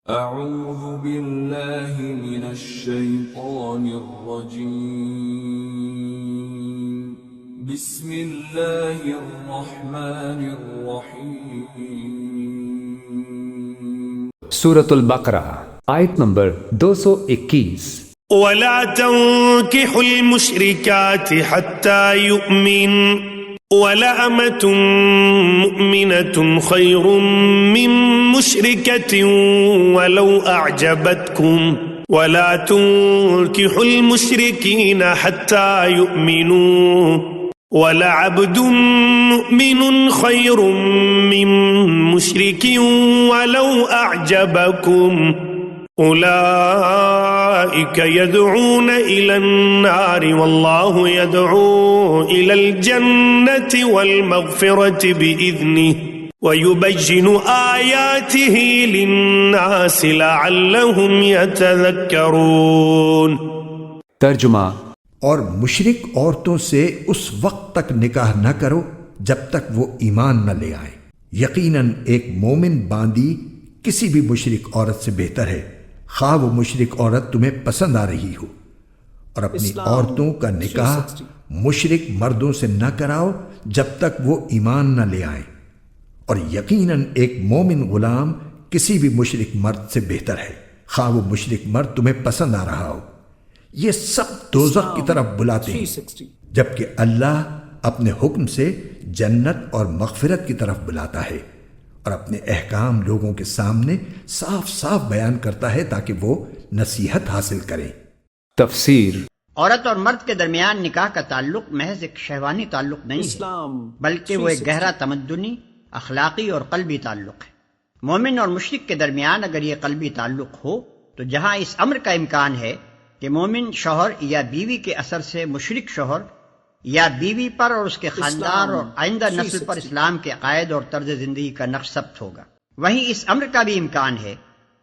أعوذ بالله من الشيطان الرجيم بسم الله الرحمن الرحيم سورة البقرہ آیت نمبر 221 ولا تنكحوا المشركات حتى يؤمن ولأمة مؤمنة خير من مشركة ولو أعجبتكم ولا تنكحوا المشركين حتى يؤمنوا ولعبد مؤمن خير من مشرك ولو أعجبكم أولئك يدعون إلى النار والله يدعو إلى الجنة والمغفرة بإذنه ويبين آياته للناس لعلهم يتذكرون۔ ترجمہ۔ اور مشرک عورتوں سے اس وقت تک نکاح نہ کرو جب تک وہ ایمان نہ لے آئیں۔ یقیناً ایک مومن باندی کسی بھی مشرک عورت سے بہتر ہے، خواہ وہ مشرک عورت تمہیں پسند آ رہی ہو۔ اور اپنی عورتوں کا نکاح مشرک مردوں سے نہ کراؤ جب تک وہ ایمان نہ لے آئیں، اور یقیناً ایک مومن غلام کسی بھی مشرک مرد سے بہتر ہے، خواہ وہ مشرک مرد تمہیں پسند آ رہا ہو۔ یہ سب دوزخ کی طرف بلاتے ہیں، جبکہ اللہ اپنے حکم سے جنت اور مغفرت کی طرف بلاتا ہے، اور اپنے احکام لوگوں کے سامنے صاف صاف بیان کرتا ہے تاکہ وہ نصیحت حاصل کریں۔ تفسیر۔ عورت اور مرد کے درمیان نکاح کا تعلق محض ایک شہوانی تعلق نہیں ہے، بلکہ وہ ایک گہرا تمدنی، اخلاقی اور قلبی تعلق ہے۔ مومن اور مشرک کے درمیان اگر یہ قلبی تعلق ہو تو جہاں اس امر کا امکان ہے کہ مومن شوہر یا بیوی کے اثر سے مشرک شوہر یا بیوی پر اور اس کے خاندان اور آئندہ نسل پر اسلام کے عقائد اور طرز زندگی کا نقش ثبت ہوگا، وہیں اس امر کا بھی امکان ہے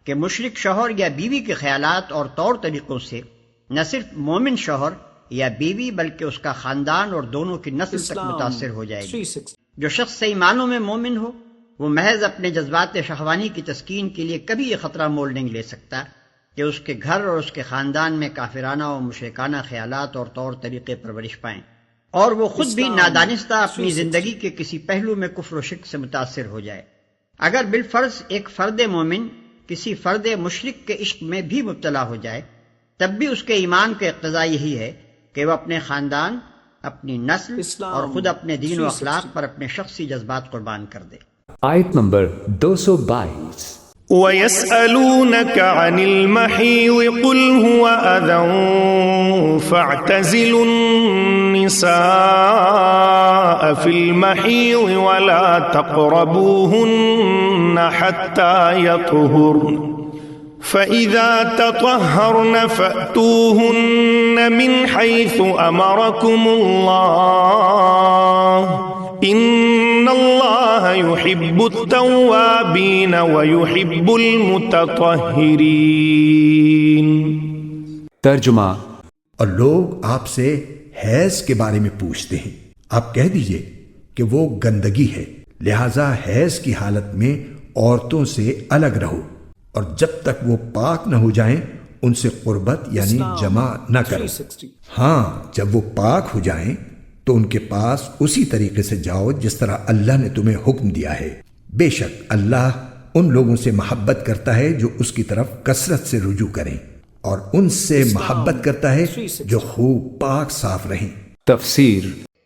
کہ مشرک شوہر یا بیوی کے خیالات اور طور طریقوں سے نہ صرف مومن شوہر یا بیوی بلکہ اس کا خاندان اور دونوں کی نسل تک متاثر ہو جائے گی۔ جو شخص صحیح معنوں میں مومن ہو وہ محض اپنے جذبات شہوانی کی تسکین کے لیے کبھی یہ خطرہ مول نہیں لے سکتا کہ اس کے گھر اور اس کے خاندان میں کافرانہ اور مشرکانہ خیالات اور طور طریقے پرورش پائیں، اور وہ خود بھی نادانستہ اپنی زندگی کے کسی پہلو میں کفر و شرک سے متاثر ہو جائے۔ اگر بالفرض ایک فرد مومن کسی فرد مشرک کے عشق میں بھی مبتلا ہو جائے تب بھی اس کے ایمان کا اقتضا یہی ہے کہ وہ اپنے خاندان، اپنی نسل اور خود اپنے دین و اخلاق پر اپنے شخصی جذبات قربان کر دے۔ آیت نمبر 222۔ وَيَسْأَلُونَكَ عَنِ الْمَحِيضِ قُلْ هُوَ أَذًى فَاعْتَزِلُوا النِّسَاءَ فِي الْمَحِيضِ وَلَا تَقْرَبُوهُنَّ حَتَّى يَطْهُرْنَ فَإِذَا تَطَهَّرْنَ فَأْتُوهُنَّ مِنْ حَيْثُ أَمَرَكُمُ اللَّهُ إِنَّ اللَّهَ يُحِبُّ التَّوَّابِينَ وَيُحِبُّ الْمُتَطَهِّرِينَ۔ ترجمہ۔ اور لوگ آپ سے حیض کے بارے میں پوچھتے ہیں، آپ کہہ دیجئے کہ وہ گندگی ہے، لہذا حیض کی حالت میں عورتوں سے الگ رہو، اور جب تک وہ پاک نہ ہو جائیں ان سے قربت یعنی جمع نہ کرو۔ ہاں، جب وہ پاک ہو جائیں تو ان کے پاس اسی طریقے سے جاؤ جس طرح اللہ نے تمہیں حکم دیا ہے۔ بے شک اللہ ان لوگوں سے محبت کرتا ہے جو اس کی طرف کثرت سے رجوع کریں، اور ان سے محبت کرتا ہے جو خوب پاک صاف رہیں۔ تفسیر۔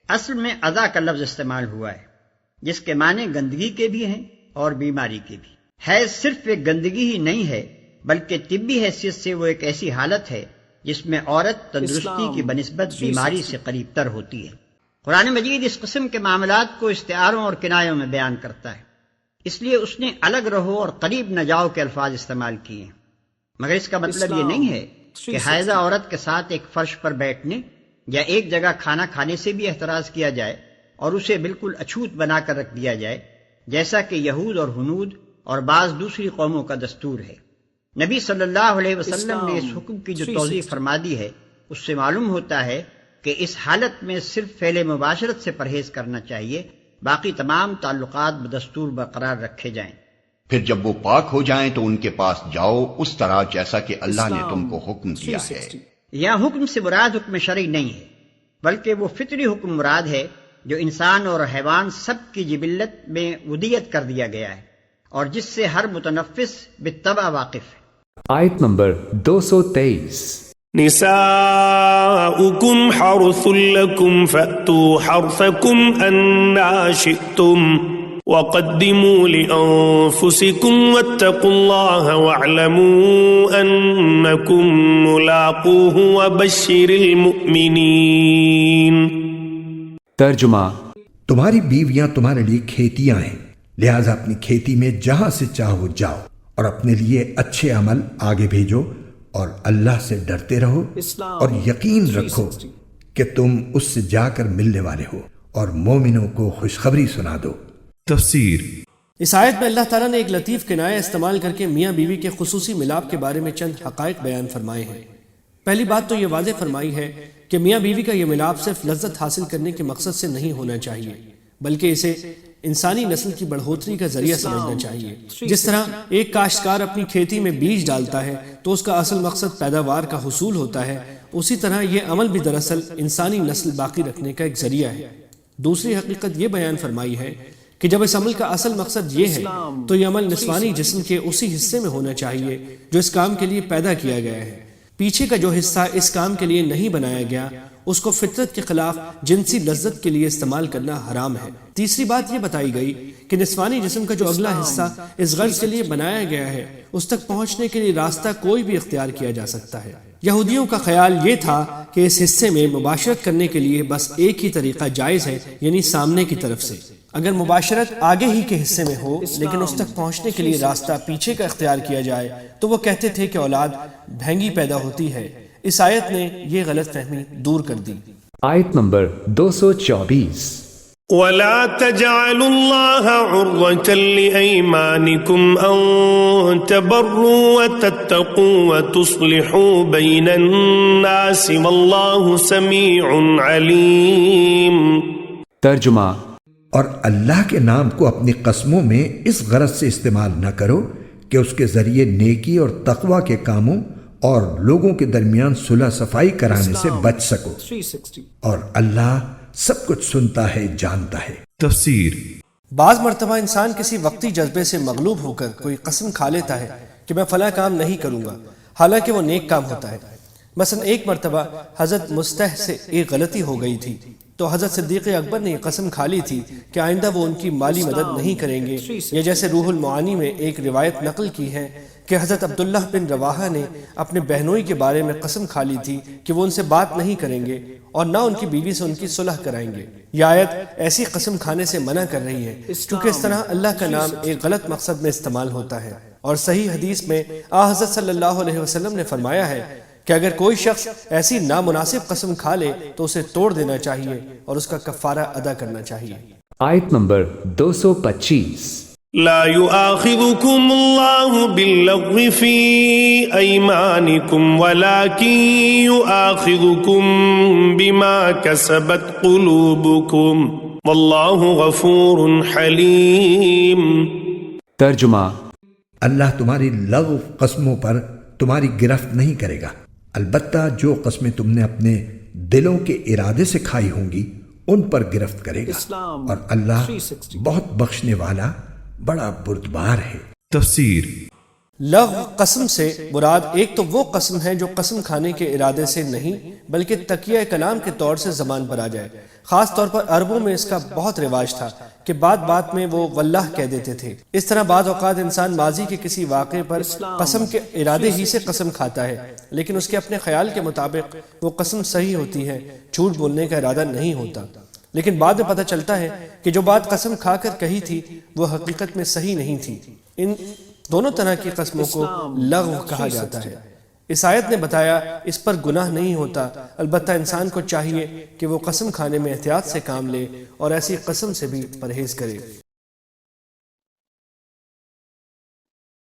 اصل میں اذا کا لفظ استعمال ہوا ہے جس کے معنی گندگی کے بھی ہیں اور بیماری کے بھی۔ حیض صرف ایک گندگی ہی نہیں ہے بلکہ طبی حیثیت سے وہ ایک ایسی حالت ہے جس میں عورت تندرستی کی بنسبت بیماری سے قریب تر ہوتی ہے۔ قرآن مجید اس قسم کے معاملات کو استعاروں اور کنایوں میں بیان کرتا ہے، اس لیے اس نے الگ رہو اور قریب نہ جاؤ کے الفاظ استعمال کیے ہیں، مگر اس کا مطلب یہ نہیں ہے کہ حائضہ عورت کے ساتھ ایک فرش پر بیٹھنے یا ایک جگہ کھانا کھانے سے بھی احتراز کیا جائے اور اسے بالکل اچھوت بنا کر رکھ دیا جائے، جیسا کہ یہود اور ہنود اور بعض دوسری قوموں کا دستور ہے۔ نبی صلی اللہ علیہ وسلم نے اس حکم کی جو توضیح فرما دی ہے اس سے معلوم ہوتا ہے کہ اس حالت میں صرف فعل مباشرت سے پرہیز کرنا چاہیے، باقی تمام تعلقات بدستور برقرار رکھے جائیں۔ پھر جب وہ پاک ہو جائیں تو ان کے پاس جاؤ اس طرح جیسا کہ اللہ نے تم کو حکم دیا ہے۔ یہاں حکم سے مراد حکم شرعی نہیں ہے، بلکہ وہ فطری حکم مراد ہے جو انسان اور حیوان سب کی جبلت میں ودیت کر دیا گیا ہے اور جس سے ہر متنفس بالطبع واقف ہے۔ آیت نمبر 223۔ نساؤكم حرث لكم فأتوا حرثكم أنا شئتم وقدموا لأنفسكم واتقوا الله واعلموا أنكم ملاقوه وبشر المؤمنين۔ ترجمہ، تمہاری بیویاں تمہارے لیے کھیتیاں ہیں، لہذا اپنی کھیتی میں جہاں سے چاہو جاؤ اور اپنے لیے اچھے عمل آگے بھیجو اور اللہ سے ڈرتے رہو اور یقین رکھو کہ تم اس سے جا کر ملنے والے ہو، اور مومنوں کو خوشخبری سنا دو۔ تفسیر۔ اس آیت میں اللہ تعالیٰ نے ایک لطیف کنایہ استعمال کر کے میاں بیوی کے خصوصی ملاپ کے بارے میں چند حقائق بیان فرمائے ہیں۔ پہلی بات تو یہ واضح فرمائی ہے کہ میاں بیوی کا یہ ملاپ صرف لذت حاصل کرنے کے مقصد سے نہیں ہونا چاہیے، بلکہ اسے انسانی نسل کی بڑھوتری کا ذریعہ سمجھنا چاہیے۔ جس طرح ایک کاشتکار اپنی کھیتی میں بیج ڈالتا ہے تو اس کا اصل مقصد پیداوار کا حصول ہوتا ہے، اسی طرح یہ عمل بھی دراصل انسانی نسل باقی رکھنے کا ایک ذریعہ ہے۔ دوسری حقیقت یہ بیان فرمائی ہے کہ جب اس عمل کا اصل مقصد یہ ہے تو یہ عمل نسوانی جسم کے اسی حصے میں ہونا چاہیے جو اس کام کے لیے پیدا کیا گیا ہے۔ پیچھے کا جو حصہ اس کام کے لیے نہیں بنایا گیا اس کو فطرت کے خلاف جنسی لذت کے لیے استعمال کرنا حرام ہے۔ تیسری بات یہ بتائی گئی کہ نسوانی جسم کا جو اگلا حصہ اس غرض کے لیے بنایا گیا ہے اس تک پہنچنے کے لیے راستہ کوئی بھی اختیار کیا جا سکتا ہے۔ یہودیوں کا خیال یہ تھا کہ اس حصے میں مباشرت کرنے کے لیے بس ایک ہی طریقہ جائز ہے، یعنی سامنے کی طرف سے۔ اگر مباشرت آگے ہی کے حصے میں ہو لیکن اس تک پہنچنے کے لیے راستہ پیچھے کا اختیار کیا جائے تو وہ کہتے تھے کہ اولاد بھینگی پیدا ہوتی ہے۔ اس آیت نے یہ غلط فہمی دور کر دی۔ آیت نمبر 224۔ ولا تجعلوا الله عرضة لأيمانكم أن تبروا وتتقوا وتصلحوا بين الناس والله سميع عليم۔ ترجمہ، اور اللہ کے نام کو اپنی قسموں میں اس غرض سے استعمال نہ کرو کہ اس کے ذریعے نیکی اور تقوی کے کاموں اور لوگوں کے درمیان صلح صفائی کرانے سے بچ سکو، اور اللہ سب کچھ سنتا ہے، جانتا ہے۔ تفسیر۔ بعض مرتبہ انسان کسی وقتی جذبے سے مغلوب ہو کر کوئی قسم کھا لیتا ہے کہ میں فلاں کام نہیں کروں گا، حالانکہ وہ نیک کام ہوتا ہے۔ مثلا ایک مرتبہ حضرت مستح سے ایک غلطی ہو گئی تھی تو حضرت صدیق اکبر نے قسم کھا لی تھی کہ آئندہ وہ ان کی مالی مدد نہیں کریں گے، یا جیسے روح المعانی میں ایک روایت نقل کی ہے کہ حضرت عبداللہ بن رواحہ نے اپنے بہنوئی کے بارے میں قسم کھا لی تھی کہ وہ ان سے بات نہیں کریں گے اور نہ ان کی بیوی سے ان کی صلح کرائیں گے۔ یہ آیت ایسی قسم کھانے سے منع کر رہی ہے کیونکہ اس طرح اللہ کا نام ایک غلط مقصد میں استعمال ہوتا ہے، اور صحیح حدیث میں حضرت صلی اللہ علیہ وسلم نے فرمایا ہے کہ اگر کوئی شخص ایسی نامناسب قسم کھا لے تو اسے توڑ دینا چاہیے اور اس کا کفارہ ادا کرنا چاہیے۔ آیت نمبر 225۔ لا يؤاخذكم الله باللغو في أيمانكم ولكن يؤاخذكم بما كسبت قلوبكم والله غفور حليم۔ ترجمہ، اللہ تمہاری لغو قسموں پر تمہاری گرفت نہیں کرے گا، البتہ جو قسمیں تم نے اپنے دلوں کے ارادے سے کھائی ہوں گی ان پر گرفت کرے گا، اور اللہ بہت بخشنے والا بڑا بردبار ہے۔ تفسیر۔ لغو قسم سے مراد ایک تو وہ قسم ہے جو قسم کھانے کے ارادے سے نہیں بلکہ تکیہ کلام کے طور سے زبان پر آ جائے۔ خاص طور پر عربوں میں اس کا بہت رواج تھا کہ بات بات میں وہ واللہ کہہ دیتے تھے۔ اس طرح بعض اوقات انسان ماضی کے کسی واقعے پر قسم کے ارادے ہی سے قسم کھاتا ہے، لیکن اس کے اپنے خیال کے مطابق وہ قسم صحیح ہوتی ہے، جھوٹ بولنے کا ارادہ نہیں ہوتا، لیکن بعد میں پتہ چلتا ہے کہ جو بات قسم کھا کر کہی تھی وہ حقیقت میں صحیح نہیں تھی۔ ان دونوں طرح کی قسموں کو لغو کہا جاتا ہے۔ اس آیت نے بتایا اس پر گناہ نہیں ہوتا، البتہ انسان کو چاہیے کہ وہ قسم کھانے میں احتیاط سے کام لے اور ایسی قسم سے بھی پرہیز کرے۔